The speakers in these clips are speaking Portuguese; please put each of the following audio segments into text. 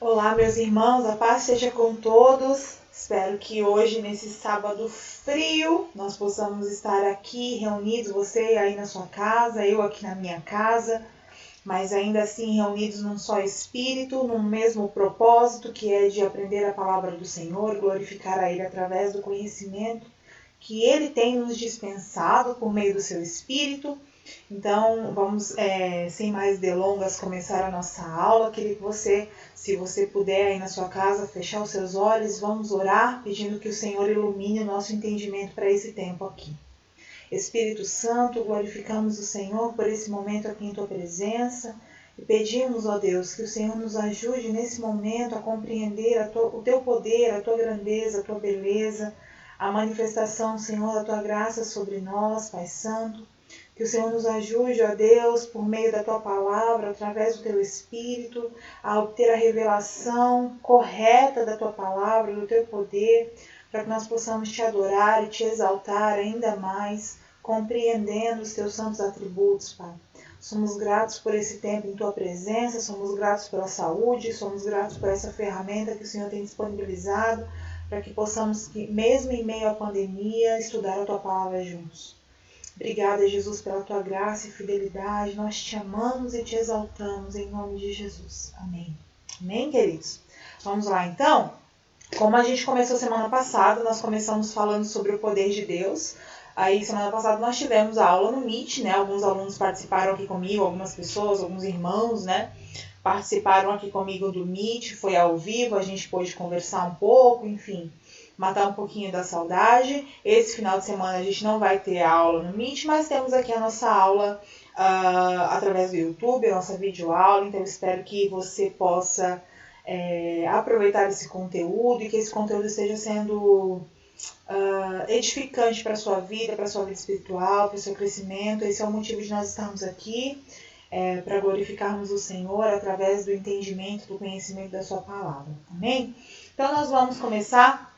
Olá, meus irmãos, a paz seja com todos. Espero que hoje, nesse sábado frio, nós possamos estar aqui reunidos, você aí na sua casa, eu aqui na minha casa, mas ainda assim reunidos num só espírito, num mesmo propósito, que é de aprender a palavra do Senhor, glorificar a Ele através do conhecimento que Ele tem nos dispensado por meio do seu Espírito. Então, vamos, sem mais delongas, começar a nossa aula. Queria que você, se você puder aí na sua casa, fechar os seus olhos, vamos orar, pedindo que o Senhor ilumine o nosso entendimento para esse tempo aqui. Espírito Santo, glorificamos o Senhor por esse momento aqui em Tua presença e pedimos, ó Deus, que o Senhor nos ajude nesse momento a compreender o Teu poder, a Tua grandeza, a Tua beleza, a manifestação, Senhor, da Tua graça sobre nós, Pai Santo. Que o Senhor nos ajude, ó Deus, por meio da Tua palavra, através do Teu Espírito, a obter a revelação correta da Tua palavra, do Teu poder, para que nós possamos Te adorar e Te exaltar ainda mais, compreendendo os Teus santos atributos, Pai. Somos gratos por esse tempo em Tua presença, somos gratos pela saúde, somos gratos por essa ferramenta que o Senhor tem disponibilizado, para que possamos, mesmo em meio à pandemia, estudar a Tua palavra juntos. Obrigada, Jesus, pela Tua graça e fidelidade. Nós Te amamos e Te exaltamos em nome de Jesus. Amém. Amém, queridos? Vamos lá, então. Como a gente começou semana passada, nós começamos falando sobre o poder de Deus. Aí, semana passada, nós tivemos a aula no Meet, né? Alguns alunos participaram aqui comigo, algumas pessoas, alguns irmãos, né? Participaram aqui comigo do Meet, foi ao vivo, a gente pôde conversar um pouco, enfim, matar um pouquinho da saudade. Esse final de semana a gente não vai ter aula no Meet, mas temos aqui a nossa aula através do YouTube, a nossa videoaula, então eu espero que você possa aproveitar esse conteúdo e que esse conteúdo esteja sendo edificante para a sua vida espiritual, para o seu crescimento. Esse é o motivo de nós estarmos aqui, para glorificarmos o Senhor através do entendimento, do conhecimento da sua palavra. Amém? Então nós vamos começar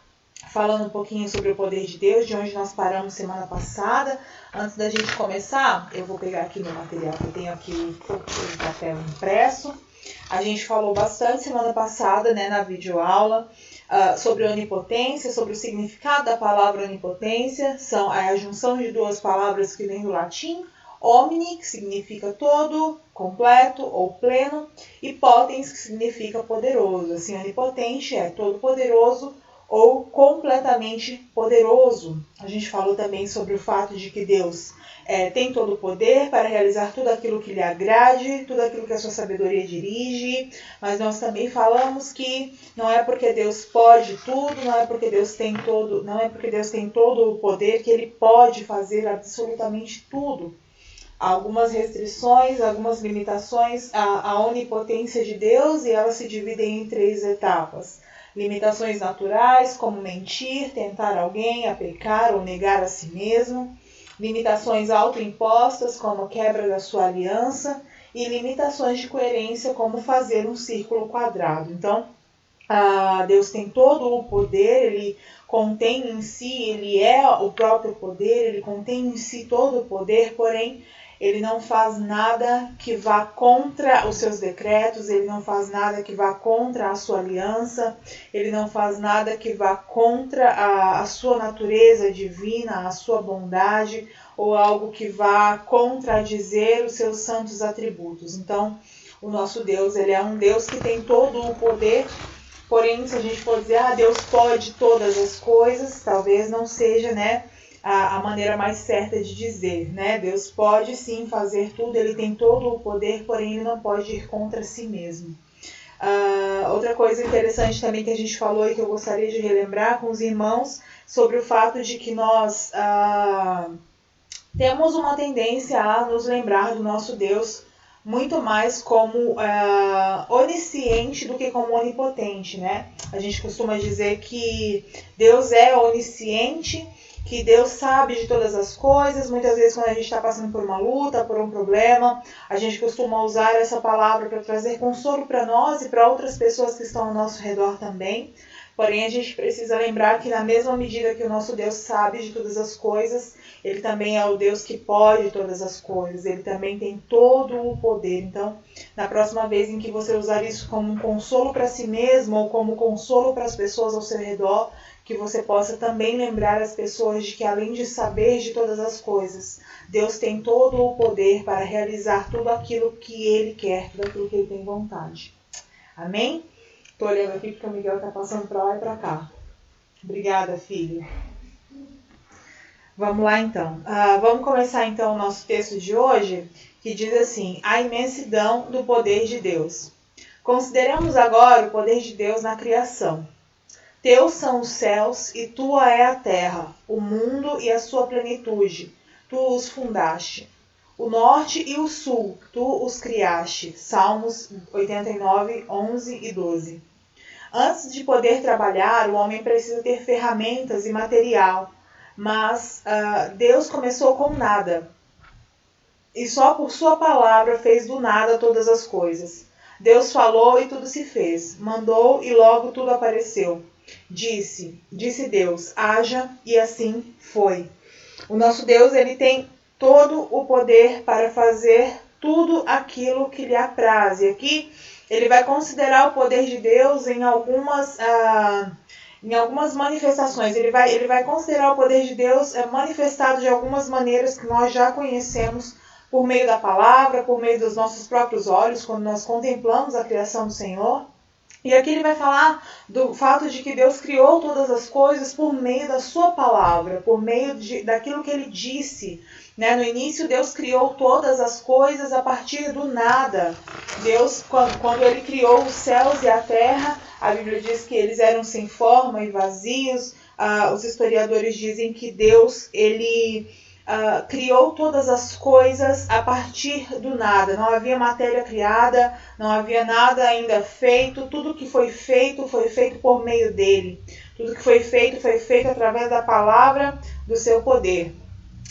falando um pouquinho sobre o poder de Deus, de onde nós paramos semana passada. Antes da gente começar, eu vou pegar aqui meu material que eu tenho aqui o papel impresso. A gente falou bastante semana passada, né, na videoaula, sobre onipotência, sobre o significado da palavra onipotência. É a junção de duas palavras que vem do latim, omni, que significa todo, completo ou pleno, e potens, que significa poderoso. Assim, onipotente é todo poderoso ou completamente poderoso. A gente falou também sobre o fato de que Deus tem todo o poder para realizar tudo aquilo que lhe agrade, tudo aquilo que a sua sabedoria dirige, mas nós também falamos que não é porque Deus pode tudo, não é porque Deus tem todo o poder que Ele pode fazer absolutamente tudo. Há algumas restrições, algumas limitações à onipotência de Deus, e elas se dividem em 3 etapas. Limitações naturais, como mentir, tentar alguém a pecar ou negar a si mesmo. Limitações autoimpostas, como quebra da sua aliança. E limitações de coerência, como fazer um círculo quadrado. Então, Deus tem todo o poder, Ele contém em si, Ele é o próprio poder, Ele contém em si todo o poder, porém, Ele não faz nada que vá contra os seus decretos, Ele não faz nada que vá contra a sua aliança, Ele não faz nada que vá contra a sua natureza divina, a sua bondade, ou algo que vá contradizer os seus santos atributos. Então, o nosso Deus, Ele é um Deus que tem todo o poder, porém, se a gente for dizer, Deus pode todas as coisas, talvez não seja, né, a maneira mais certa de dizer, né? Deus pode sim fazer tudo, Ele tem todo o poder, porém Ele não pode ir contra si mesmo. Outra coisa interessante também que a gente falou e que eu gostaria de relembrar com os irmãos, sobre o fato de que nós temos uma tendência a nos lembrar do nosso Deus muito mais como onisciente do que como onipotente, né? A gente costuma dizer que Deus é onisciente, que Deus sabe de todas as coisas. Muitas vezes, quando a gente está passando por uma luta, por um problema, a gente costuma usar essa palavra para trazer consolo para nós e para outras pessoas que estão ao nosso redor também. Porém, a gente precisa lembrar que na mesma medida que o nosso Deus sabe de todas as coisas, Ele também é o Deus que pode todas as coisas. Ele também tem todo o poder. Então, na próxima vez em que você usar isso como um consolo para si mesmo ou como consolo para as pessoas ao seu redor, que você possa também lembrar as pessoas de que, além de saber de todas as coisas, Deus tem todo o poder para realizar tudo aquilo que Ele quer, tudo aquilo que Ele tem vontade. Amém? Estou olhando aqui porque o Miguel está passando para lá e para cá. Obrigada, filho. Vamos lá, então. Vamos começar, então, o nosso texto de hoje, que diz assim: a imensidão do poder de Deus. Consideremos agora o poder de Deus na criação. Teus são os céus e tua é a terra, o mundo e a sua plenitude. Tu os fundaste. O norte e o sul, tu os criaste. Salmos 89, 11 e 12. Antes de poder trabalhar, o homem precisa ter ferramentas e material. Mas Deus começou com nada. E só por sua palavra fez do nada todas as coisas. Deus falou e tudo se fez. Mandou e logo tudo apareceu. Disse Deus, haja, e assim foi. O nosso Deus, ele tem todo o poder para fazer tudo aquilo que lhe apraz. E aqui ele vai considerar o poder de Deus em algumas manifestações. Ele vai considerar o poder de Deus manifestado de algumas maneiras que nós já conhecemos por meio da palavra, por meio dos nossos próprios olhos, quando nós contemplamos a criação do Senhor. E aqui ele vai falar do fato de que Deus criou todas as coisas por meio da sua palavra, por meio daquilo que ele disse. Né? No início, Deus criou todas as coisas a partir do nada. Deus, quando ele criou os céus e a terra, a Bíblia diz que eles eram sem forma e vazios. Os historiadores dizem que Deus, ele criou todas as coisas a partir do nada. Não havia matéria criada, não havia nada ainda feito. Tudo que foi feito por meio dele. Tudo que foi feito através da palavra do seu poder.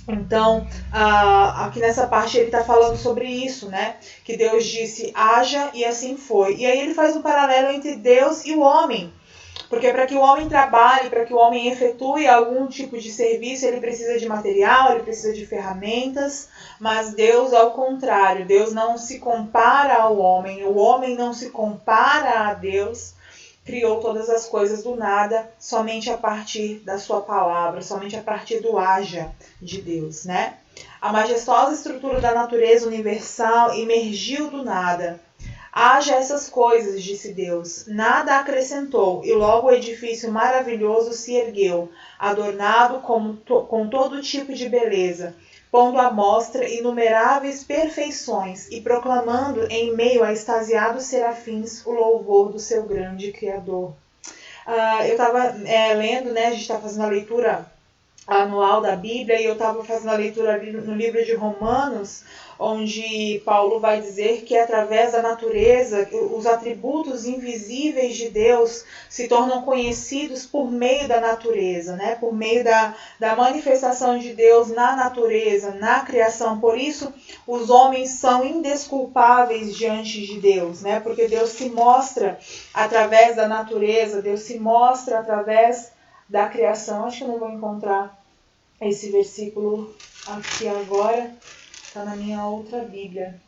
Então, aqui nessa parte ele está falando sobre isso, né? Que Deus disse, haja, e assim foi. E aí ele faz um paralelo entre Deus e o homem. Porque para que o homem trabalhe, para que o homem efetue algum tipo de serviço, ele precisa de material, ele precisa de ferramentas. Mas Deus, ao contrário, Deus não se compara ao homem, o homem não se compara a Deus. Criou todas as coisas do nada, somente a partir da sua palavra, somente a partir do haja de Deus, né? A majestosa estrutura da natureza universal emergiu do nada. Haja essas coisas, disse Deus, nada acrescentou, e logo o edifício maravilhoso se ergueu, adornado com todo tipo de beleza, pondo à mostra inumeráveis perfeições e proclamando em meio a extasiados serafins o louvor do seu grande Criador. Eu estava lendo, né, a gente está fazendo a leitura anual da Bíblia, e eu estava fazendo a leitura no livro de Romanos, onde Paulo vai dizer que através da natureza, os atributos invisíveis de Deus se tornam conhecidos por meio da natureza, né? Por meio da manifestação de Deus na natureza, na criação. Por isso, os homens são indesculpáveis diante de Deus, né? Porque Deus se mostra através da natureza, Deus se mostra através da criação. Acho que eu não vou encontrar esse versículo aqui agora. Está na minha outra Bíblia.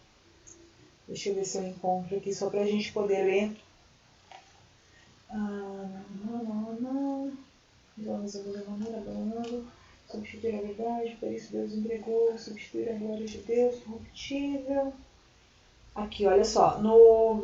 Deixa eu ver se eu encontro aqui, só para a gente poder ler. Substituir a verdade, por isso Deus entregou, substituir a glória de Deus, corruptível. Aqui, olha só, no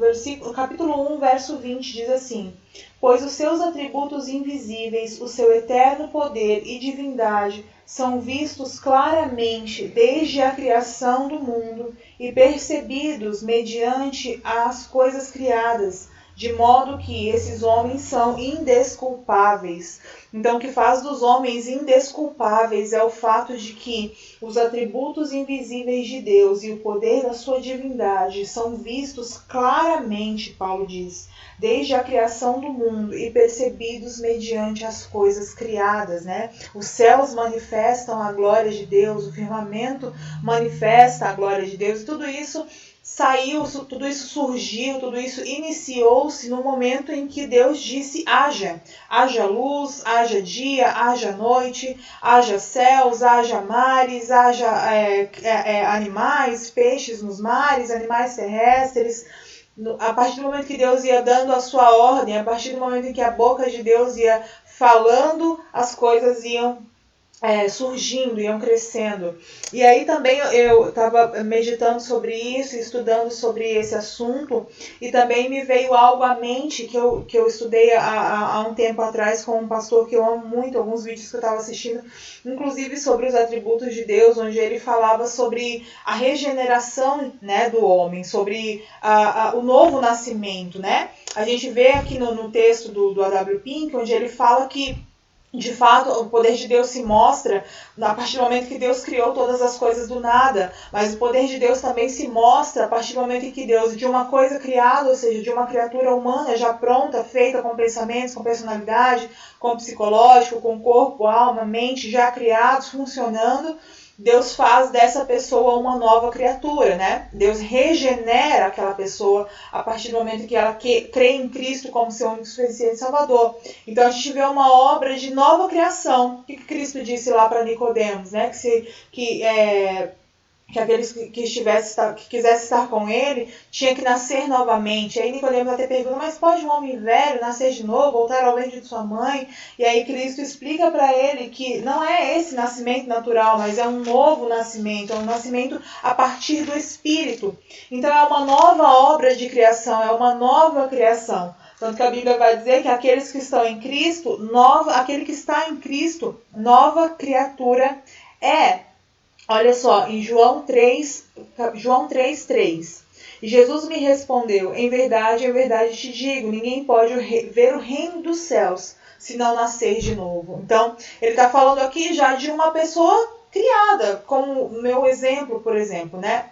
capítulo 1, verso 20, diz assim: pois os seus atributos invisíveis, o seu eterno poder e divindade são vistos claramente desde a criação do mundo e percebidos mediante as coisas criadas, de modo que esses homens são indesculpáveis. Então, o que faz dos homens indesculpáveis é o fato de que os atributos invisíveis de Deus e o poder da sua divindade são vistos claramente, Paulo diz, desde a criação do mundo e percebidos mediante as coisas criadas, né? Os céus manifestam a glória de Deus, o firmamento manifesta a glória de Deus, e tudo isso tudo isso surgiu, tudo isso iniciou-se no momento em que Deus disse haja. Haja luz, haja dia, haja noite, haja céus, haja mares, haja animais, peixes nos mares, animais terrestres. A partir do momento que Deus ia dando a sua ordem, a partir do momento em que a boca de Deus ia falando, as coisas iam surgindo, iam crescendo. E aí também eu estava meditando sobre isso, estudando sobre esse assunto, e também me veio algo à mente que eu estudei há um tempo atrás com um pastor que eu amo muito, alguns vídeos que eu estava assistindo, inclusive sobre os atributos de Deus, onde ele falava sobre a regeneração, né, do homem, sobre o novo nascimento, né? A gente vê aqui no texto do A.W. Pink, onde ele fala que de fato, o poder de Deus se mostra a partir do momento que Deus criou todas as coisas do nada, mas o poder de Deus também se mostra a partir do momento em que Deus, de uma coisa criada, ou seja, de uma criatura humana já pronta, feita com pensamentos, com personalidade, com psicológico, com corpo, alma, mente, já criados, funcionando, Deus faz dessa pessoa uma nova criatura, né? Deus regenera aquela pessoa a partir do momento que ela crê em Cristo como seu único suficiente Salvador. Então a gente vê uma obra de nova criação. O que Cristo disse lá para Nicodemos, né? Que aqueles que quisessem estar com ele tinha que nascer novamente. Aí Nicodemos até pergunta, mas pode um homem velho nascer de novo, voltar ao ventre de sua mãe? E aí Cristo explica para ele que não é esse nascimento natural, mas é um novo nascimento, é um nascimento a partir do Espírito. Então é uma nova obra de criação, é uma nova criação. Tanto que a Bíblia vai dizer que aqueles que estão em Cristo, aquele que está em Cristo, nova criatura é. Olha só, em João 3:3. E Jesus me respondeu, em verdade te digo, ninguém pode ver o reino dos céus se não nascer de novo. Então, ele está falando aqui já de uma pessoa criada, como o meu exemplo, por exemplo, né?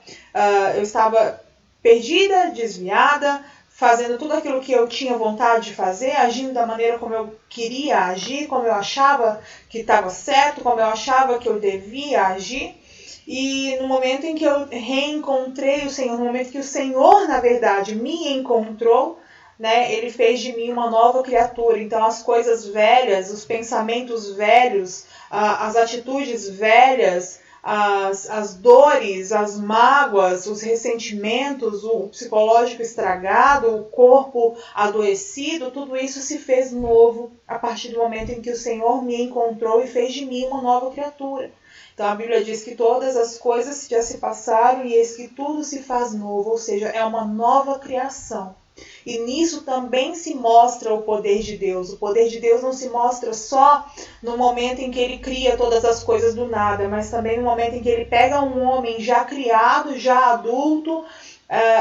Eu estava perdida, desviada, fazendo tudo aquilo que eu tinha vontade de fazer, agindo da maneira como eu queria agir, como eu achava que estava certo, como eu achava que eu devia agir. E no momento em que eu reencontrei o Senhor, no momento que o Senhor, na verdade, me encontrou, né, ele fez de mim uma nova criatura. Então as coisas velhas, os pensamentos velhos, as atitudes velhas, as dores, as mágoas, os ressentimentos, o psicológico estragado, o corpo adoecido, tudo isso se fez novo a partir do momento em que o Senhor me encontrou e fez de mim uma nova criatura. Então a Bíblia diz que todas as coisas já se passaram e eis que tudo se faz novo, ou seja, é uma nova criação. E nisso também se mostra o poder de Deus. O poder de Deus não se mostra só no momento em que ele cria todas as coisas do nada, mas também no momento em que ele pega um homem já criado, já adulto,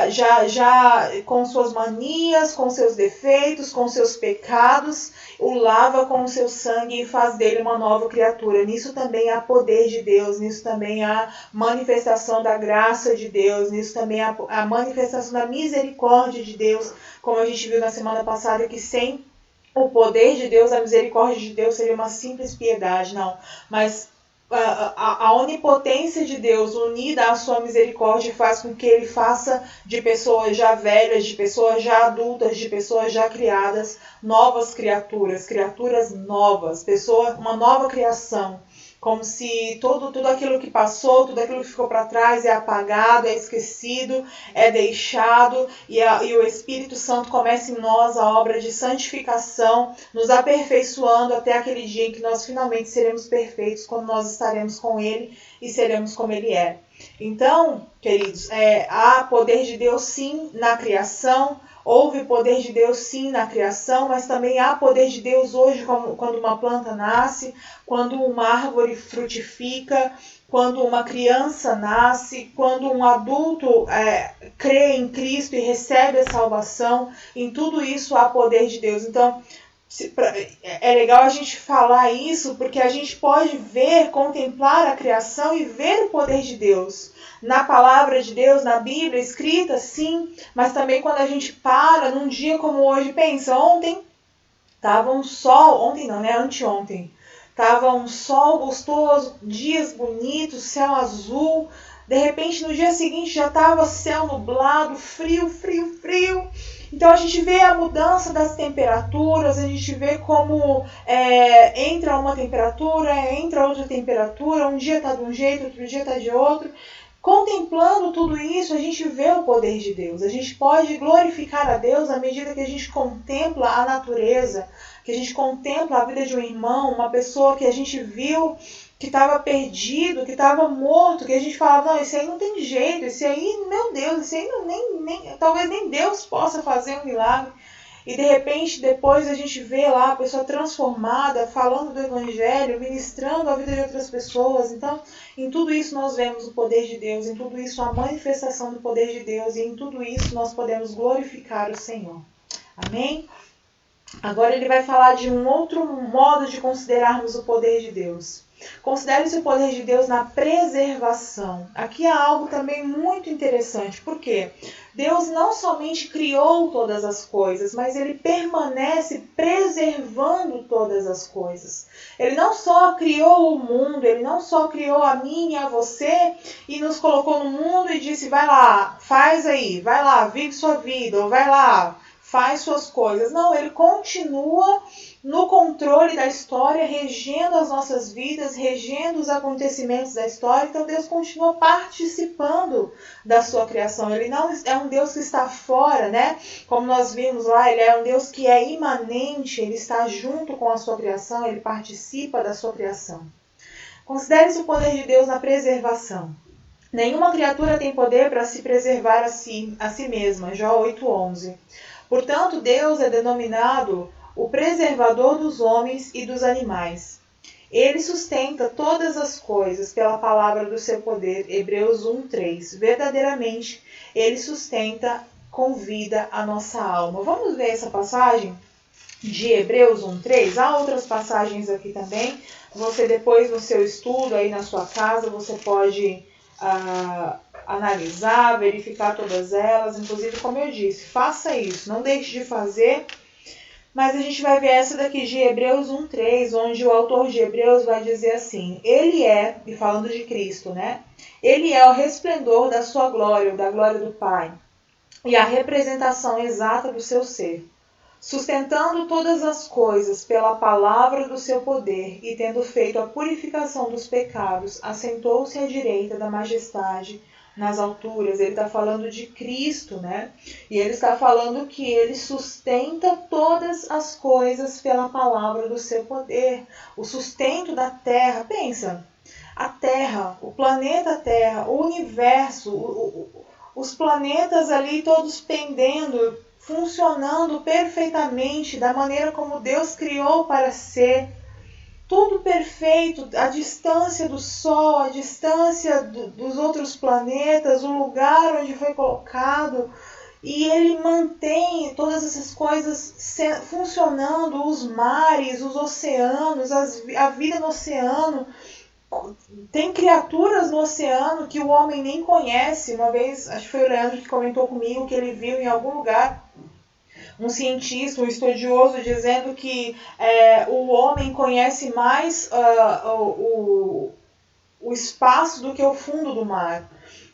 já com suas manias, com seus defeitos, com seus pecados, o lava com o seu sangue e faz dele uma nova criatura. Nisso também há poder de Deus, nisso também há manifestação da graça de Deus, nisso também há a manifestação da misericórdia de Deus, como a gente viu na semana passada, que sem o poder de Deus, a misericórdia de Deus seria uma simples piedade, não, mas a onipotência de Deus unida à sua misericórdia faz com que ele faça de pessoas já velhas, de pessoas já adultas, de pessoas já criadas, novas criaturas, criaturas novas, uma nova criação. Como se tudo aquilo que passou, tudo aquilo que ficou para trás é apagado, é esquecido, é deixado, e o Espírito Santo começa em nós a obra de santificação, nos aperfeiçoando até aquele dia em que nós finalmente seremos perfeitos, quando nós estaremos com Ele e seremos como Ele é. Então, queridos, há poder de Deus sim na criação, houve poder de Deus sim na criação, mas também há poder de Deus hoje quando uma planta nasce, quando uma árvore frutifica, quando uma criança nasce, quando um adulto crê em Cristo e recebe a salvação. Em tudo isso há poder de Deus. Então, é legal a gente falar isso porque a gente pode contemplar a criação e ver o poder de Deus. Na palavra de Deus, na Bíblia, escrita, sim, mas também quando a gente para num dia como hoje, pensa, ontem estava um sol, ontem não, né, anteontem, estava um sol gostoso, dias bonitos, céu azul, De repente, no dia seguinte já estava céu nublado, frio, frio, frio. Então a gente vê a mudança das temperaturas, a gente vê como entra uma temperatura, entra outra temperatura, um dia está de um jeito, outro dia está de outro. Contemplando tudo isso, a gente vê o poder de Deus. A gente pode glorificar a Deus à medida que a gente contempla a natureza, que a gente contempla a vida de um irmão, uma pessoa que a gente viu que estava perdido, que estava morto, que a gente falava, não, esse aí não tem jeito, esse aí, meu Deus, esse aí talvez nem Deus possa fazer um milagre. E de repente, depois a gente vê lá a pessoa transformada, falando do Evangelho, ministrando a vida de outras pessoas. Então, em tudo isso nós vemos o poder de Deus, em tudo isso a manifestação do poder de Deus, e em tudo isso nós podemos glorificar o Senhor. Amém? Agora ele vai falar de um outro modo de considerarmos o poder de Deus. Considere-se o poder de Deus na preservação. Aqui há algo também muito interessante, porque Deus não somente criou todas as coisas, mas Ele permanece preservando todas as coisas. Ele não só criou o mundo, Ele não só criou a mim e a você e nos colocou no mundo e disse, vai lá, faz aí, vai lá, vive sua vida, ou vai lá, faz suas coisas. Não, Ele continua no controle da história, regendo as nossas vidas, regendo os acontecimentos da história. Então Deus continua participando da sua criação. Ele não é um Deus que está fora, né? Como nós vimos lá, Ele é um Deus que é imanente, Ele está junto com a sua criação, Ele participa da sua criação. Considere-se o poder de Deus na preservação. Nenhuma criatura tem poder para se preservar a si mesma. Jó 8:11. Portanto, Deus é denominado o preservador dos homens e dos animais. Ele sustenta todas as coisas pela palavra do seu poder. Hebreus 1:3. Verdadeiramente, Ele sustenta com vida a nossa alma. Vamos ver essa passagem de Hebreus 1:3. Há outras passagens aqui também. Você depois no seu estudo aí na sua casa, você pode analisar, verificar todas elas. Inclusive, como eu disse, faça isso. Não deixe de fazer. Mas a gente vai ver essa daqui de Hebreus 1:3, onde o autor de Hebreus vai dizer assim, Ele é, e falando de Cristo, né? Ele é o resplendor da sua glória, da glória do Pai, e a representação exata do seu ser, sustentando todas as coisas pela palavra do seu poder, e tendo feito a purificação dos pecados, assentou-se à direita da majestade nas alturas. Ele está falando de Cristo, né? E ele está falando que ele sustenta todas as coisas pela palavra do seu poder. O sustento da Terra, pensa, a Terra, o planeta Terra, o universo, os planetas ali todos pendendo, funcionando perfeitamente da maneira como Deus criou para ser. Tudo perfeito, a distância do Sol, a distância dos outros planetas, o lugar onde foi colocado. E ele mantém todas essas coisas funcionando, os mares, os oceanos, a vida no oceano. Tem criaturas no oceano que o homem nem conhece. Uma vez, acho que foi o Leandro que comentou comigo que ele viu em algum lugar um cientista, um estudioso, dizendo que o homem conhece mais o espaço do que o fundo do mar.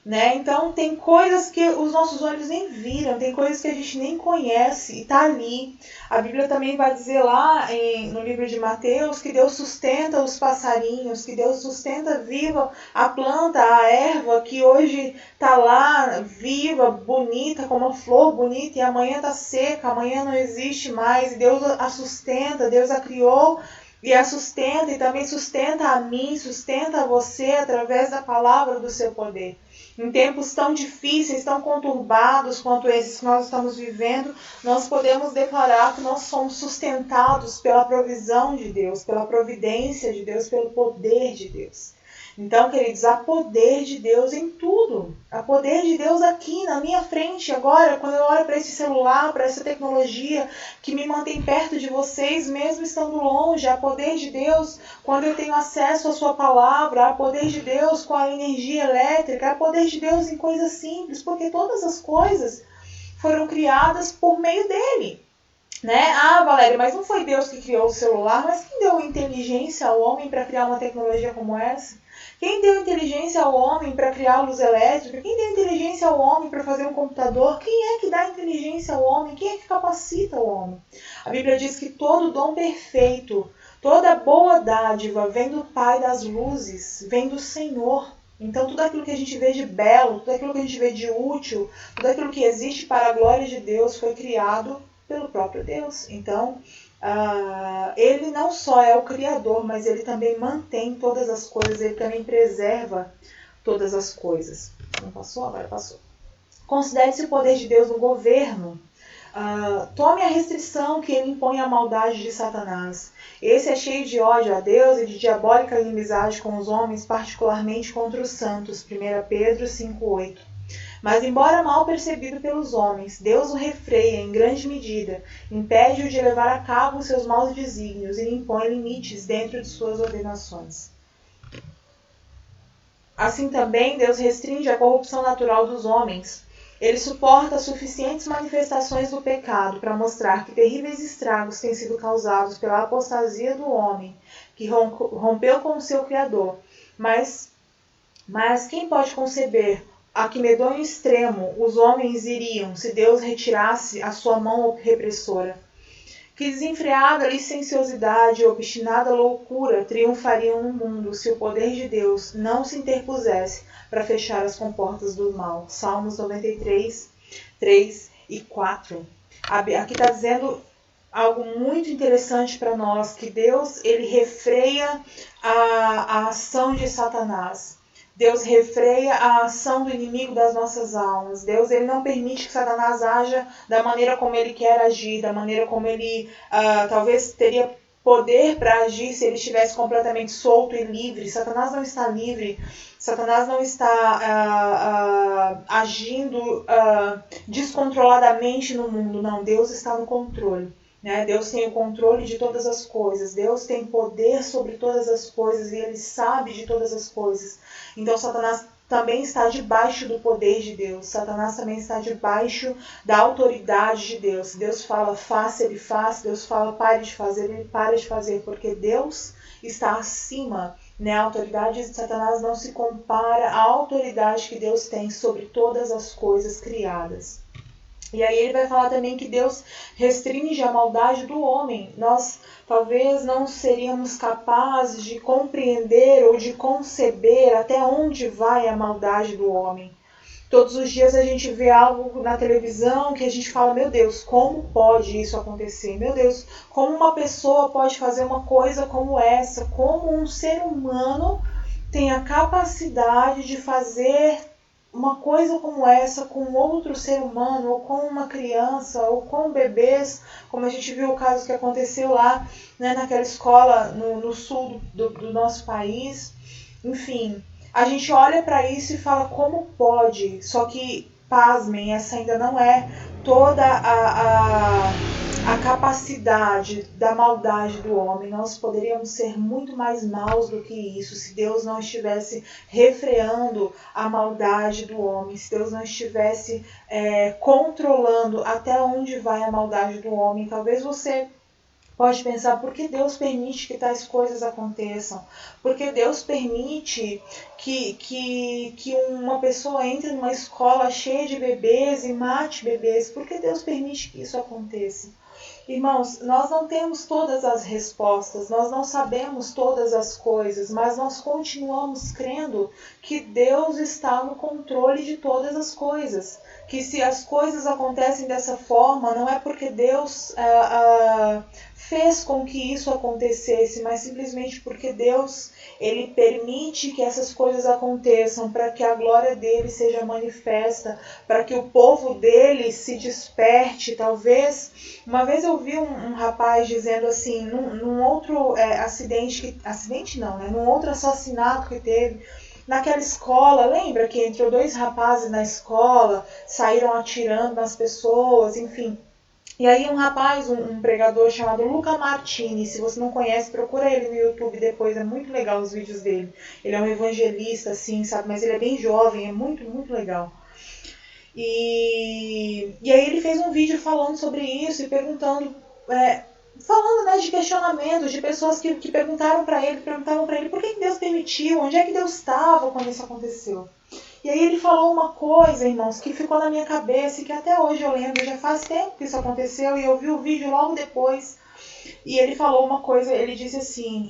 Né? Então tem coisas que os nossos olhos nem viram, tem coisas que a gente nem conhece e está ali. A Bíblia também vai dizer lá no livro de Mateus que Deus sustenta os passarinhos, que Deus sustenta viva a planta, a erva que hoje está lá viva, bonita, como uma flor bonita, e amanhã está seca, amanhã não existe mais, e Deus a sustenta, Deus a criou e a sustenta, e também sustenta a mim, sustenta a você através da palavra do seu poder. Em tempos tão difíceis, tão conturbados quanto esses que nós estamos vivendo, nós podemos declarar que nós somos sustentados pela provisão de Deus, pela providência de Deus, pelo poder de Deus. Então, queridos, há poder de Deus em tudo. Há poder de Deus aqui, na minha frente, agora, quando eu olho para esse celular, para essa tecnologia que me mantém perto de vocês, mesmo estando longe. Há poder de Deus quando eu tenho acesso à sua palavra. Há poder de Deus com a energia elétrica. Há poder de Deus em coisas simples, porque todas as coisas foram criadas por meio dele. Né? Ah, Valéria, mas não foi Deus que criou o celular, mas quem deu inteligência ao homem para criar uma tecnologia como essa? Quem deu inteligência ao homem para criar a luz elétrica? Quem deu inteligência ao homem para fazer um computador? Quem é que dá inteligência ao homem? Quem é que capacita o homem? A Bíblia diz que todo dom perfeito, toda boa dádiva vem do Pai das luzes, vem do Senhor. Então tudo aquilo que a gente vê de belo, tudo aquilo que a gente vê de útil, tudo aquilo que existe para a glória de Deus foi criado pelo próprio Deus. Então, ele não só é o Criador, mas ele também mantém todas as coisas, ele também preserva todas as coisas. Não passou? Agora passou. Considere-se o poder de Deus no governo. Tome a restrição que ele impõe à maldade de Satanás. Esse é cheio de ódio a Deus e de diabólica inimizade com os homens, particularmente contra os santos. 1 Pedro 5,8. Mas, embora mal percebido pelos homens, Deus o refreia em grande medida, impede-o de levar a cabo os seus maus desígnios e lhe impõe limites dentro de suas ordenações. Assim também, Deus restringe a corrupção natural dos homens. Ele suporta suficientes manifestações do pecado para mostrar que terríveis estragos têm sido causados pela apostasia do homem, que rompeu com o seu Criador. Mas quem pode conceber a que medonho extremo os homens iriam se Deus retirasse a sua mão repressora? Que desenfreada licenciosidade e obstinada loucura triunfariam no mundo se o poder de Deus não se interpusesse para fechar as comportas do mal. Salmos 93, 3 e 4. Aqui está dizendo algo muito interessante para nós, que Deus ele refreia a ação de Satanás. Deus refreia a ação do inimigo das nossas almas. Deus ele não permite que Satanás haja da maneira como ele quer agir, da maneira como ele talvez teria poder para agir se ele estivesse completamente solto e livre. Satanás não está livre. Satanás não está agindo descontroladamente no mundo. Não, Deus está no controle. Né? Deus tem o controle de todas as coisas. Deus tem poder sobre todas as coisas e ele sabe de todas as coisas. Então Satanás também está debaixo do poder de Deus. Satanás também está debaixo da autoridade de Deus. Deus fala, faça, ele faz. Deus fala, pare de fazer, ele para de fazer. Porque Deus está acima. Né? A autoridade de Satanás não se compara à autoridade que Deus tem sobre todas as coisas criadas. E aí ele vai falar também que Deus restringe a maldade do homem. Nós talvez não seríamos capazes de compreender ou de conceber até onde vai a maldade do homem. Todos os dias a gente vê algo na televisão que a gente fala, meu Deus, como pode isso acontecer? Meu Deus, como uma pessoa pode fazer uma coisa como essa? Como um ser humano tem a capacidade de fazer uma coisa como essa com outro ser humano, ou com uma criança, ou com bebês, como a gente viu o caso que aconteceu lá, né, naquela escola no sul do nosso país. Enfim, a gente olha para isso e fala como pode, só que, pasmem, essa ainda não é toda a capacidade da maldade do homem. Nós poderíamos ser muito mais maus do que isso se Deus não estivesse refreando a maldade do homem, se Deus não estivesse controlando até onde vai a maldade do homem. Talvez você pode pensar, por que Deus permite que tais coisas aconteçam? Porque Deus permite que uma pessoa entre numa escola cheia de bebês e mate bebês? Por que Deus permite que isso aconteça? Irmãos, nós não temos todas as respostas, nós não sabemos todas as coisas, mas nós continuamos crendo que Deus está no controle de todas as coisas. Que se as coisas acontecem dessa forma, não é porque Deus fez com que isso acontecesse, mas simplesmente porque Deus ele permite que essas coisas aconteçam para que a glória dele seja manifesta, para que o povo dele se desperte. Talvez, uma vez eu vi um rapaz dizendo assim, num outro num outro assassinato que teve naquela escola, lembra que entrou 2 rapazes na escola, saíram atirando nas pessoas, enfim. E aí um rapaz, um pregador chamado Luca Martini, se você não conhece, procura ele no YouTube depois, é muito legal os vídeos dele. Ele é um evangelista, assim, sabe, mas ele é bem jovem, é muito, muito legal. E aí ele fez um vídeo falando sobre isso e perguntando falando, né, de questionamentos, de pessoas que perguntaram para ele por que Deus permitiu, onde é que Deus estava quando isso aconteceu. E aí ele falou uma coisa, irmãos, que ficou na minha cabeça e que até hoje eu lembro, já faz tempo que isso aconteceu e eu vi o vídeo logo depois. E ele falou uma coisa, ele disse assim,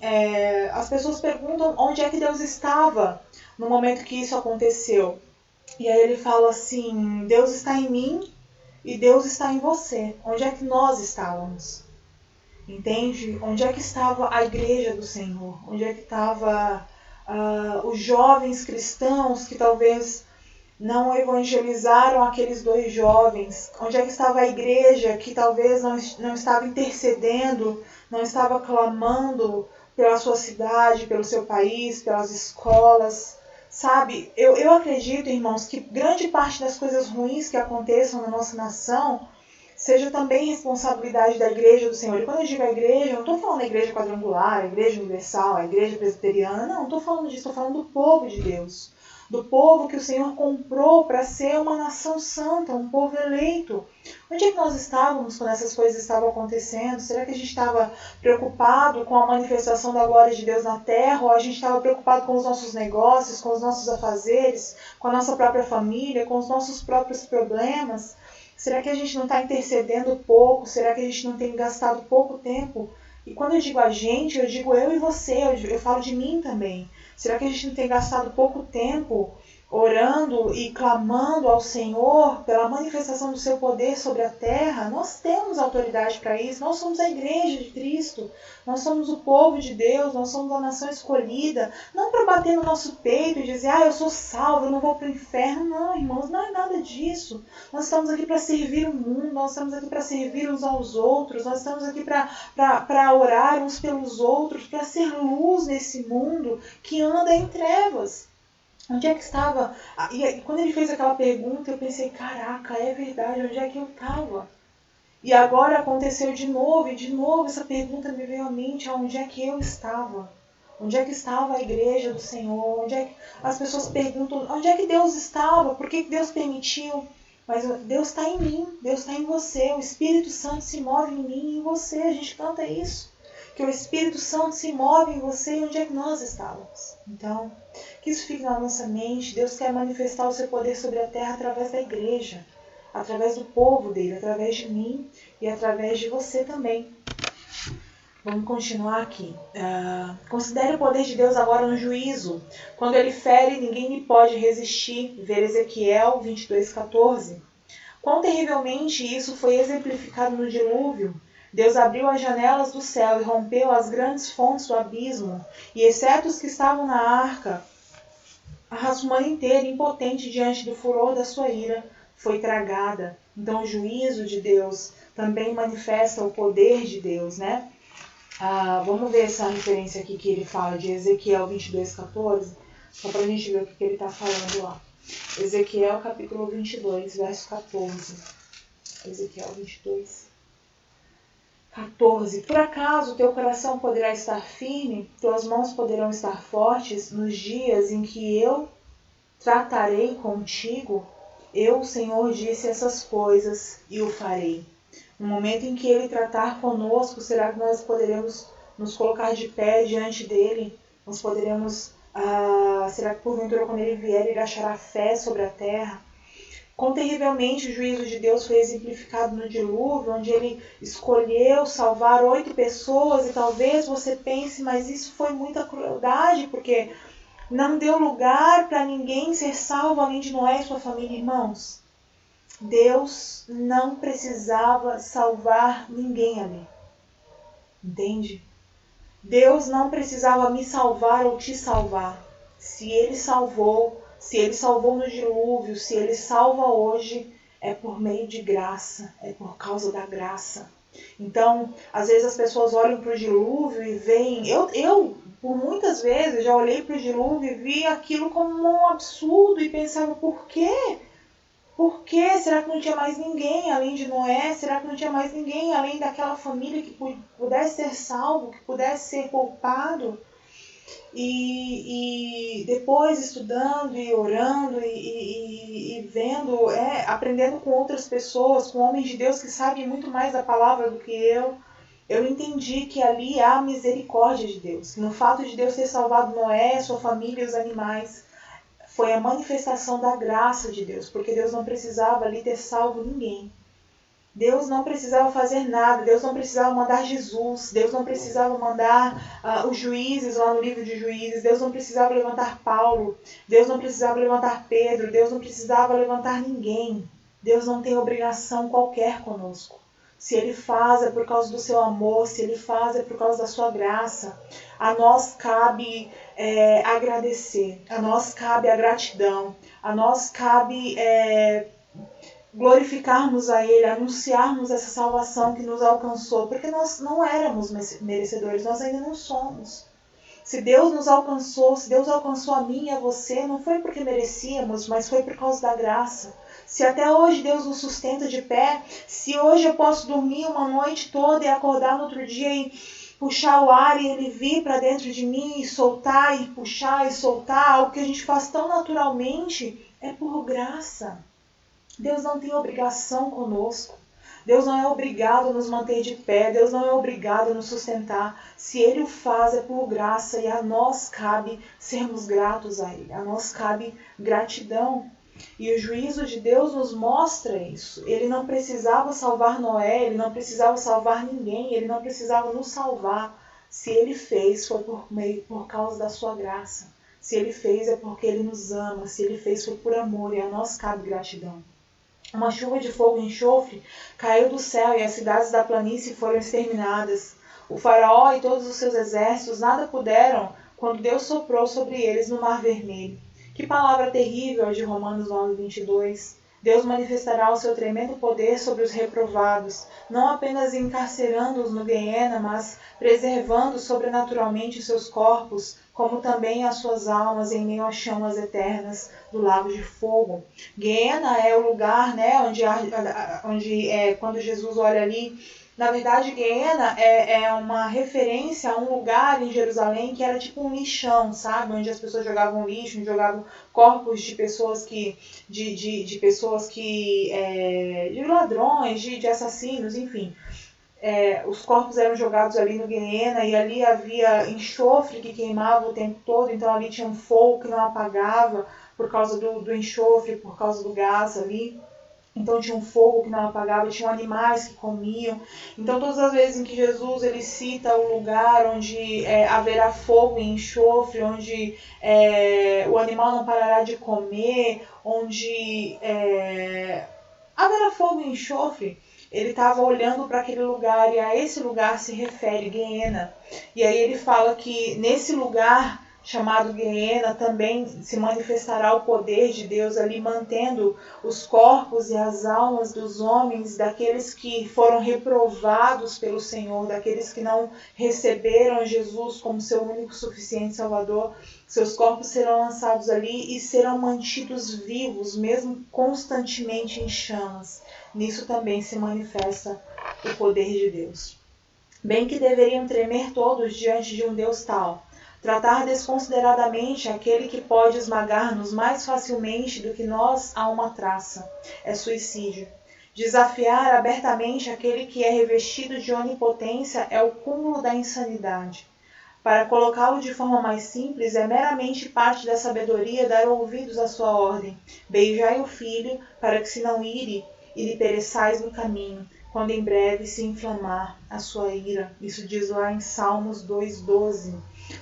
as pessoas perguntam onde é que Deus estava no momento que isso aconteceu. E aí ele fala assim, Deus está em mim e Deus está em você. Onde é que nós estávamos? Entende? Onde é que estava a igreja do Senhor? Onde é que estava os jovens cristãos que talvez não evangelizaram aqueles 2 jovens? Onde é que estava a igreja que talvez não estava intercedendo, não estava clamando pela sua cidade, pelo seu país, pelas escolas? Sabe, eu acredito, irmãos, que grande parte das coisas ruins que aconteçam na nossa nação seja também responsabilidade da igreja do Senhor. E quando eu digo a igreja, eu não estou falando da igreja quadrangular, a igreja universal, a igreja presbiteriana, não estou falando disso, estou falando do povo de Deus. Do povo que o Senhor comprou para ser uma nação santa, um povo eleito. Onde é que nós estávamos quando essas coisas estavam acontecendo? Será que a gente estava preocupado com a manifestação da glória de Deus na terra? Ou a gente estava preocupado com os nossos negócios, com os nossos afazeres, com a nossa própria família, com os nossos próprios problemas? Será que a gente não está intercedendo pouco? Será que a gente não tem gastado pouco tempo? E quando eu digo a gente, eu digo eu e você, eu falo de mim também. Será que a gente não tem gastado pouco tempo orando e clamando ao Senhor pela manifestação do seu poder sobre a terra? Nós temos autoridade para isso, nós somos a igreja de Cristo, nós somos o povo de Deus, nós somos a nação escolhida, não para bater no nosso peito e dizer, eu sou salvo, eu não vou para o inferno. Não, irmãos, não é nada disso. Nós estamos aqui para servir o mundo, nós estamos aqui para servir uns aos outros, nós estamos aqui para orar uns pelos outros, para ser luz nesse mundo que anda em trevas. Onde é que estava? E quando ele fez aquela pergunta, eu pensei, caraca, é verdade, onde é que eu estava? E agora aconteceu de novo, e de novo essa pergunta me veio à mente, onde é que eu estava? Onde é que estava a igreja do Senhor? Onde é que as pessoas perguntam, onde é que Deus estava? Por que Deus permitiu? Mas Deus está em mim, Deus está em você, o Espírito Santo se move em mim e em você, a gente canta isso. Que o Espírito Santo se move em você e onde é que nós estávamos. Então, que isso fique na nossa mente. Deus quer manifestar o seu poder sobre a terra através da igreja, através do povo dele, através de mim e através de você também. Vamos continuar aqui. Considere o poder de Deus agora no juízo. Quando ele fere, ninguém lhe pode resistir. Ver Ezequiel 22:14. Quão terrivelmente isso foi exemplificado no dilúvio. Deus abriu as janelas do céu e rompeu as grandes fontes do abismo, e exceto os que estavam na arca, a raça humana inteira, impotente diante do furor da sua ira, foi tragada. Então o juízo de Deus também manifesta o poder de Deus, né? Vamos ver essa referência aqui que ele fala de Ezequiel 22:14, só para a gente ver o que ele está falando lá. Ezequiel capítulo 22, verso 14. Ezequiel 22, 14. Por acaso teu coração poderá estar firme, tuas mãos poderão estar fortes nos dias em que eu tratarei contigo? Eu, o Senhor, disse essas coisas e o farei. No momento em que ele tratar conosco, será que nós poderemos nos colocar de pé diante dele? Nós poderemos, será que porventura quando ele vier, ele achará fé sobre a terra? Quão terrivelmente o juízo de Deus foi exemplificado no dilúvio, onde ele escolheu salvar 8 pessoas, e talvez você pense, mas isso foi muita crueldade, porque não deu lugar para ninguém ser salvo além de Noé e sua família. Irmãos, Deus não precisava salvar ninguém ali. Entende? Deus não precisava me salvar ou te salvar. Se Ele salvou no dilúvio, se Ele salva hoje, é por meio de graça, é por causa da graça. Então, às vezes as pessoas olham para o dilúvio e veem... Eu, por muitas vezes, já olhei para o dilúvio e vi aquilo como um absurdo e pensava, por quê? Por quê? Será que não tinha mais ninguém além de Noé? Será que não tinha mais ninguém além daquela família que pudesse ser salvo, que pudesse ser poupado? E depois estudando e orando e vendo, aprendendo com outras pessoas, com homens de Deus que sabem muito mais da palavra do que eu, Eu entendi que ali há a misericórdia de Deus. Que no fato de Deus ter salvado Noé, sua família e os animais, foi a manifestação da graça de Deus. Porque Deus não precisava ali ter salvo ninguém. Deus não precisava fazer nada, Deus não precisava mandar Jesus, Deus não precisava mandar os juízes lá no livro de Juízes, Deus não precisava levantar Paulo, Deus não precisava levantar Pedro, Deus não precisava levantar ninguém. Deus não tem obrigação qualquer conosco. Se Ele faz é por causa do seu amor, se Ele faz é por causa da sua graça. A nós cabe agradecer, a nós cabe a gratidão, a nós cabe glorificarmos a Ele, anunciarmos essa salvação que nos alcançou, porque nós não éramos merecedores, nós ainda não somos. Se Deus nos alcançou, se Deus alcançou a mim e a você, não foi porque merecíamos, mas foi por causa da graça. Se até hoje Deus nos sustenta de pé, se hoje eu posso dormir uma noite toda e acordar no outro dia e puxar o ar e ele vir para dentro de mim e soltar e puxar e soltar, algo que a gente faz tão naturalmente, é por graça. Deus não tem obrigação conosco. Deus não é obrigado a nos manter de pé. Deus não é obrigado a nos sustentar. Se Ele o faz, é por graça. E a nós cabe sermos gratos a Ele. A nós cabe gratidão. E o juízo de Deus nos mostra isso. Ele não precisava salvar Noé. Ele não precisava salvar ninguém. Ele não precisava nos salvar. Se Ele fez, foi por causa da sua graça. Se Ele fez, é porque Ele nos ama. Se Ele fez, foi por amor. E a nós cabe gratidão. Uma chuva de fogo e enxofre caiu do céu e as cidades da planície foram exterminadas. O faraó e todos os seus exércitos nada puderam quando Deus soprou sobre eles no Mar Vermelho. Que palavra terrível de Romanos 9:22. Deus manifestará o seu tremendo poder sobre os reprovados, não apenas encarcerando-os no Guiena, mas preservando sobrenaturalmente seus corpos, como também as suas almas em meio às chamas eternas do lago de fogo. Guiena é o lugar, né, onde quando Jesus olha ali, na verdade Guiena é uma referência a um lugar em Jerusalém que era tipo um lixão, sabe, onde as pessoas jogavam lixo, onde jogavam corpos de pessoas de ladrões, de assassinos, enfim. Os corpos eram jogados ali no Guiena e ali havia enxofre que queimava o tempo todo, então ali tinha um fogo que não apagava por causa do enxofre, por causa do gás ali. Então tinha um fogo que não apagava, tinham animais que comiam. Então todas as vezes em que Jesus ele cita o lugar onde haverá fogo e enxofre, onde o animal não parará de comer, onde haverá fogo e enxofre, ele estava olhando para aquele lugar e a esse lugar se refere Guiena. E aí ele fala que nesse lugar chamado Guiena também se manifestará o poder de Deus ali mantendo os corpos e as almas dos homens, daqueles que foram reprovados pelo Senhor, daqueles que não receberam Jesus como seu único suficiente Salvador. Seus corpos serão lançados ali e serão mantidos vivos, mesmo constantemente em chamas. Nisso também se manifesta o poder de Deus. Bem que deveriam tremer todos diante de um Deus tal. Tratar desconsideradamente aquele que pode esmagar-nos mais facilmente do que nós a uma traça é suicídio. Desafiar abertamente aquele que é revestido de onipotência é o cúmulo da insanidade. Para colocá-lo de forma mais simples, é meramente parte da sabedoria dar ouvidos à sua ordem. Beijai o filho, para que se não ire e lhe pereçais no caminho, quando em breve se inflamar a sua ira. Isso diz lá em Salmos 2:12.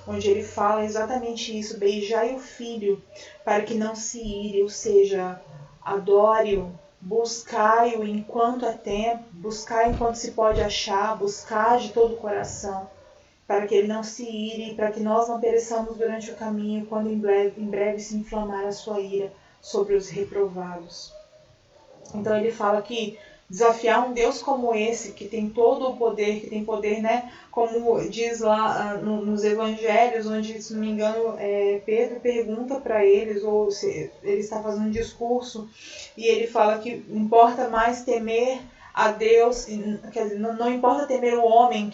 Onde ele fala exatamente isso, beijai o filho para que não se ire, ou seja, adore-o, buscai-o enquanto é tempo, buscai enquanto se pode achar, buscar de todo o coração, para que ele não se ire, para que nós não pereçamos durante o caminho, quando em breve se inflamar a sua ira sobre os reprovados. Então ele fala que desafiar um Deus como esse, que tem todo o poder, que tem poder, né? Como diz lá nos evangelhos, onde, se não me engano, Pedro pergunta para eles, ou se ele está fazendo um discurso, e ele fala que importa mais temer a Deus, quer dizer, não importa temer o homem,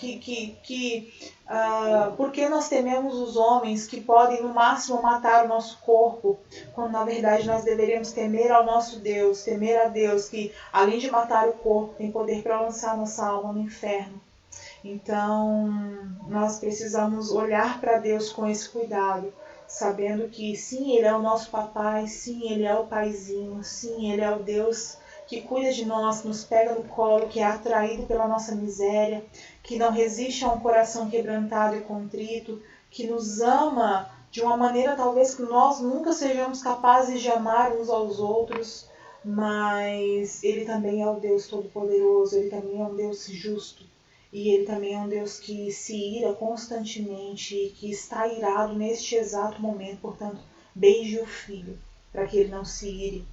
porque nós tememos os homens que podem no máximo matar o nosso corpo, quando na verdade nós deveríamos temer ao nosso Deus, temer a Deus que além de matar o corpo tem poder para lançar nossa alma no inferno. Então, nós precisamos olhar para Deus com esse cuidado, sabendo que sim, Ele é o nosso papai, sim, Ele é o paizinho, sim, Ele é o Deus que cuida de nós, nos pega no colo, que é atraído pela nossa miséria, que não resiste a um coração quebrantado e contrito, que nos ama de uma maneira talvez que nós nunca sejamos capazes de amar uns aos outros, mas Ele também é o Deus Todo-Poderoso, Ele também é um Deus justo. E Ele também é um Deus que se ira constantemente e que está irado neste exato momento. Portanto, beije o Filho, para que Ele não se ire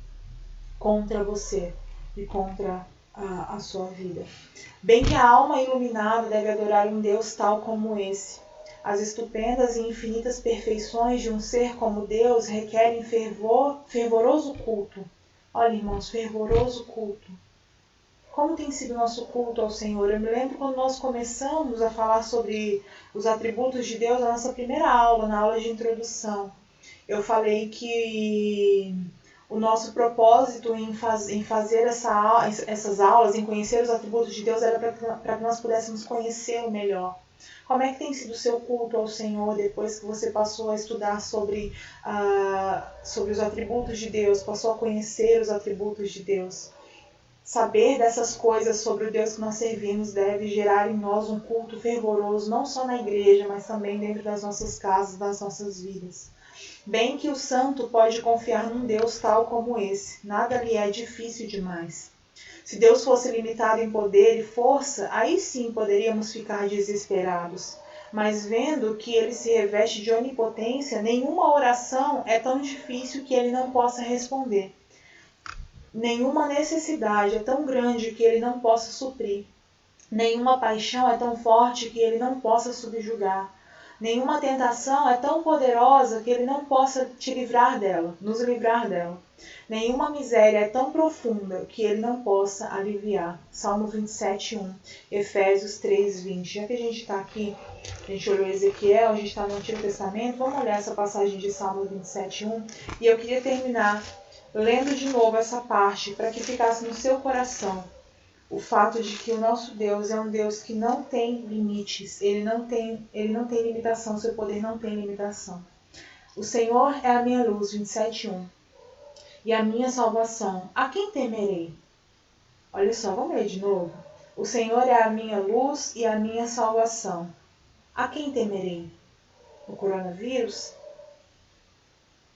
contra você e contra a sua vida. Bem que a alma iluminada deve adorar um Deus tal como esse. As estupendas e infinitas perfeições de um ser como Deus requerem fervoroso culto. Olha, irmãos, fervoroso culto. Como tem sido o nosso culto ao Senhor? Eu me lembro quando nós começamos a falar sobre os atributos de Deus na nossa primeira aula, na aula de introdução. Eu falei que o nosso propósito em fazer essas aulas, em conhecer os atributos de Deus, era para que nós pudéssemos conhecê-lo melhor. Como é que tem sido o seu culto ao Senhor depois que você passou a estudar sobre os atributos de Deus, passou a conhecer os atributos de Deus? Saber dessas coisas sobre o Deus que nós servimos deve gerar em nós um culto fervoroso, não só na igreja, mas também dentro das nossas casas, das nossas vidas. Bem que o santo pode confiar num Deus tal como esse, nada lhe é difícil demais. Se Deus fosse limitado em poder e força, aí sim poderíamos ficar desesperados. Mas vendo que Ele se reveste de onipotência, nenhuma oração é tão difícil que Ele não possa responder. Nenhuma necessidade é tão grande que Ele não possa suprir. Nenhuma paixão é tão forte que Ele não possa subjugar. Nenhuma tentação é tão poderosa que Ele não possa te livrar dela, nos livrar dela. Nenhuma miséria é tão profunda que Ele não possa aliviar. Salmo 27:1, Efésios 3:20. Já que a gente está aqui, a gente olhou Ezequiel, a gente está no Antigo Testamento, vamos olhar essa passagem de Salmo 27:1. E eu queria terminar lendo de novo essa parte para que ficasse no seu coração o fato de que o nosso Deus é um Deus que não tem limites, ele não tem limitação, seu poder não tem limitação. O Senhor é a minha luz, 27:1, e a minha salvação. A quem temerei? Olha só, vamos ler de novo. O Senhor é a minha luz e a minha salvação. A quem temerei? O coronavírus?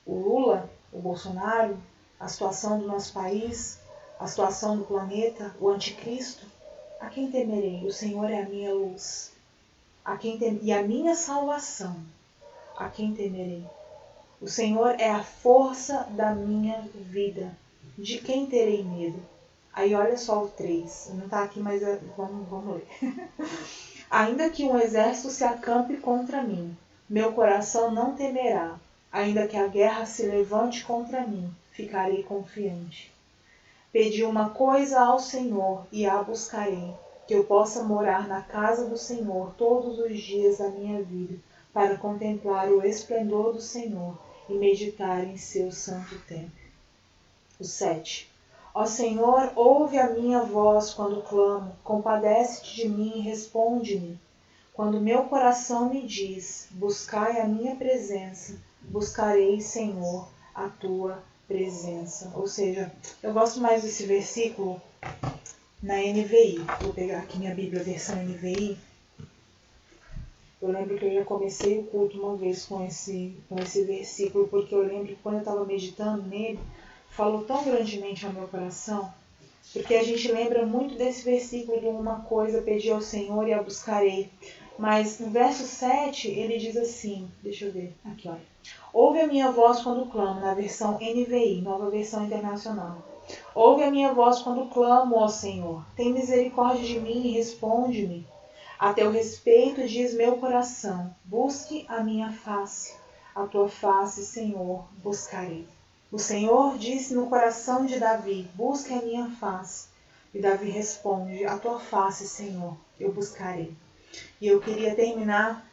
O Lula? O Bolsonaro? A situação do nosso país? A situação do planeta, o anticristo? A quem temerei? O Senhor é a minha luz. E a minha salvação. A quem temerei? O Senhor é a força da minha vida. De quem terei medo? Aí olha só o 3. Não está aqui, mas vamos ler. Ainda que um exército se acampe contra mim, meu coração não temerá. Ainda que a guerra se levante contra mim, ficarei confiante. Pedi uma coisa ao Senhor e a buscarei, que eu possa morar na casa do Senhor todos os dias da minha vida, para contemplar o esplendor do Senhor e meditar em seu santo templo. O 7. Ó Senhor, ouve a minha voz quando clamo, compadece-te de mim e responde-me. Quando meu coração me diz, buscai a minha presença, buscarei, Senhor, a tua presença. Ou seja, eu gosto mais desse versículo na NVI. Vou pegar aqui minha Bíblia, versão NVI. Eu lembro que eu já comecei o culto uma vez com esse versículo, porque eu lembro que quando eu estava meditando nele, falou tão grandemente ao meu coração, porque a gente lembra muito desse versículo de uma coisa, pedi ao Senhor e a buscarei. Mas no verso 7, ele diz assim, deixa eu ver, aqui olha. Ouve a minha voz quando clamo, na versão NVI, Nova Versão Internacional. Ouve a minha voz quando clamo, ó Senhor. Tem misericórdia de mim e responde-me. A teu respeito diz meu coração, busque a minha face. A tua face, Senhor, buscarei. O Senhor disse no coração de Davi, busque a minha face. E Davi responde, a tua face, Senhor, eu buscarei. E eu queria terminar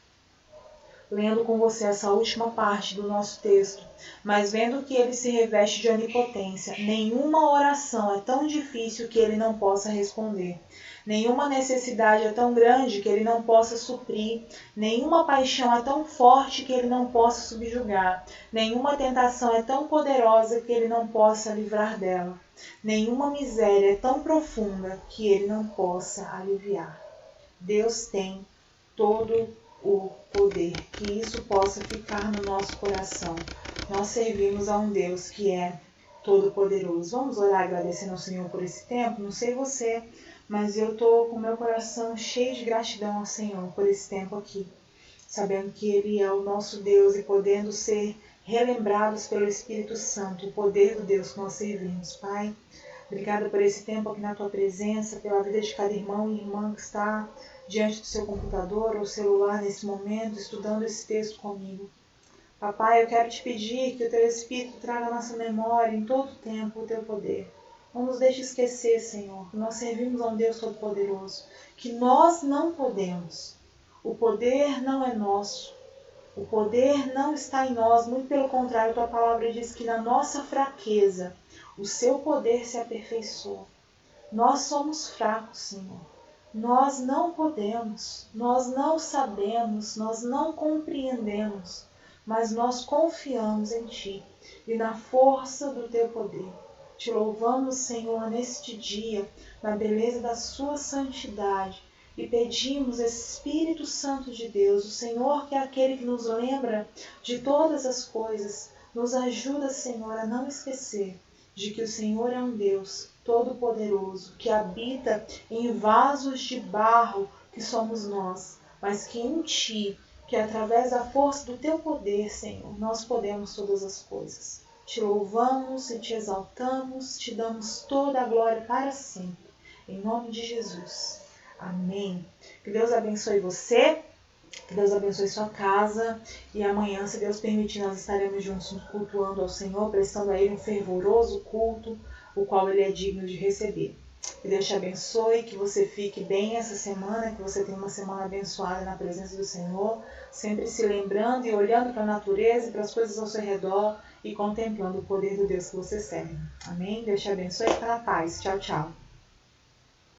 lendo com você essa última parte do nosso texto, mas vendo que ele se reveste de onipotência, nenhuma oração é tão difícil que ele não possa responder. Nenhuma necessidade é tão grande que ele não possa suprir. Nenhuma paixão é tão forte que ele não possa subjugar. Nenhuma tentação é tão poderosa que ele não possa livrar dela. Nenhuma miséria é tão profunda que ele não possa aliviar. Deus tem todo o poder, que isso possa ficar no nosso coração. Nós servimos a um Deus que é todo-poderoso. Vamos orar agradecendo ao Senhor por esse tempo? Não sei você, mas eu estou com meu coração cheio de gratidão ao Senhor por esse tempo aqui, sabendo que Ele é o nosso Deus e podendo ser relembrados pelo Espírito Santo, o poder do Deus que nós servimos. Pai, obrigada por esse tempo aqui na Tua presença, pela vida de cada irmão e irmã que está diante do seu computador ou celular nesse momento, estudando esse texto comigo. Papai, eu quero te pedir que o Teu Espírito traga à nossa memória em todo o tempo o Teu poder. Não nos deixe esquecer, Senhor, que nós servimos a um Deus Todo-Poderoso, que nós não podemos. O poder não é nosso. O poder não está em nós, muito pelo contrário, a Tua palavra diz que na nossa fraqueza o Seu poder se aperfeiçoa. Nós somos fracos, Senhor. Nós não podemos, nós não sabemos, nós não compreendemos, mas nós confiamos em Ti e na força do Teu poder. Te louvamos, Senhor, neste dia, na beleza da Sua santidade, e pedimos esse Espírito Santo de Deus, o Senhor que é aquele que nos lembra de todas as coisas, nos ajuda, Senhor, a não esquecer de que o Senhor é um Deus Todo-Poderoso, que habita em vasos de barro que somos nós, mas que em Ti, que através da força do Teu poder, Senhor, nós podemos todas as coisas. Te louvamos e Te exaltamos, Te damos toda a glória para sempre. Em nome de Jesus. Amém. Que Deus abençoe você, que Deus abençoe sua casa, e amanhã, se Deus permitir, nós estaremos juntos cultuando ao Senhor, prestando a Ele um fervoroso culto, o qual Ele é digno de receber. Que Deus te abençoe, que você fique bem essa semana, que você tenha uma semana abençoada na presença do Senhor, sempre se lembrando e olhando para a natureza e para as coisas ao seu redor e contemplando o poder do Deus que você serve. Amém? Deus te abençoe e fica na paz. Tchau, tchau.